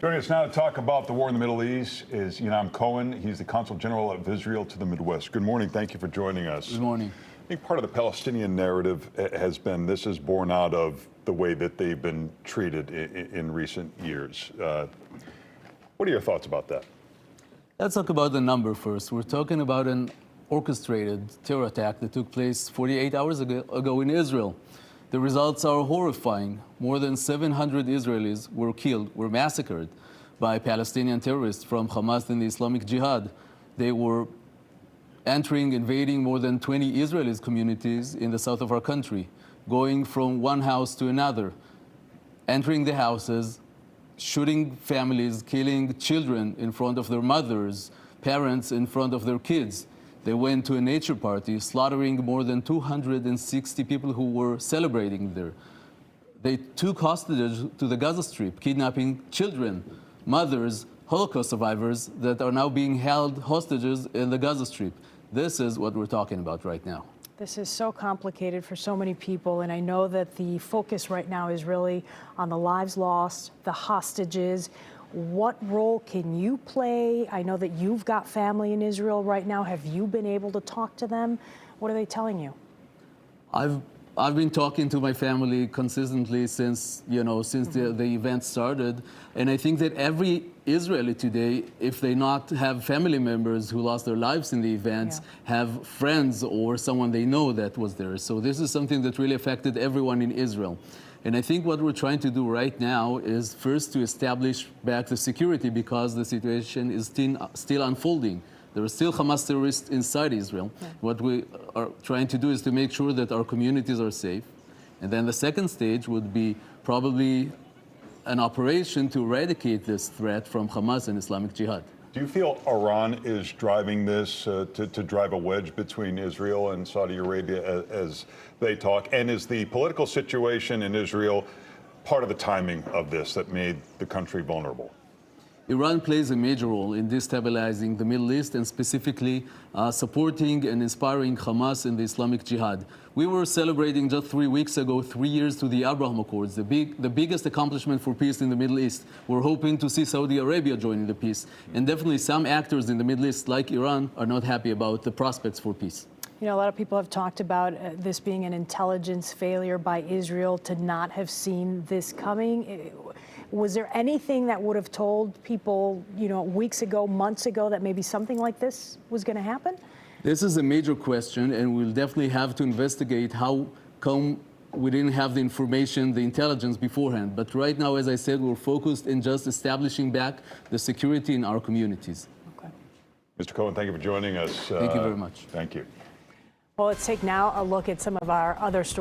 Joining us now to talk about the war in the Middle East is Yoram Cohen. He's the Consul General of Israel to the Midwest. Good morning. Thank you for joining us. Good morning. I think part of the Palestinian narrative has been this is born out of the way that they've been treated in recent years. What are your thoughts about that? Let's talk about the number first. We're talking about an orchestrated terror attack that took place 48 hours ago in Israel. The results are horrifying. More than 700 Israelis were killed, were massacred by Palestinian terrorists from Hamas and the Islamic Jihad. They were invading more than 20 Israeli communities in the south of our country, going from one house to another, entering the houses, shooting families, killing children in front of their mothers, parents in front of their kids. They went to a nature party, slaughtering more than 260 people who were celebrating there. They took hostages to the Gaza Strip, kidnapping children, mothers, Holocaust survivors that are now being held hostages in the Gaza Strip. This is what we're talking about right now. This is so complicated for so many people, and I know that the focus right now is really on the lives lost, the hostages. What role can you play? I know that you've got family in Israel right now. Have you been able to talk to them? What are they telling you? I've been talking to my family consistently since the event started, and I think that every Israeli today, if they not have family members who lost their lives in the events, have friends or someone they know that was there. So this is something that really affected everyone in Israel. And I think what we're trying to do right now is first to establish back the security, because the situation is still unfolding. There are still Hamas terrorists inside Israel. Yeah. What we are trying to do is to make sure that our communities are safe. And then the second stage would be probably an operation to eradicate this threat from Hamas and Islamic Jihad. Do you feel Iran is driving this to drive a wedge between Israel and Saudi Arabia as they talk? And is the political situation in Israel part of the timing of this that made the country vulnerable? Iran plays a major role in destabilizing the Middle East and specifically supporting and inspiring Hamas and the Islamic Jihad. We were celebrating just 3 weeks ago 3 years to the Abraham Accords, the biggest accomplishment for peace in the Middle East. We're hoping to see Saudi Arabia joining the peace. And definitely some actors in the Middle East, like Iran, are not happy about the prospects for peace. You know, a lot of people have talked about this being an intelligence failure by Israel to not have seen this coming. Was there anything that would have told people, weeks ago, months ago, that maybe something like this was going to happen? This is a major question, and we'll definitely have to investigate how come we didn't have the information, the intelligence beforehand. But right now, as I said, we're focused in just establishing back the security in our communities. Okay. Mr. Cohen, thank you for joining us. Thank you very much. Thank you. Well, let's take now a look at some of our other stories.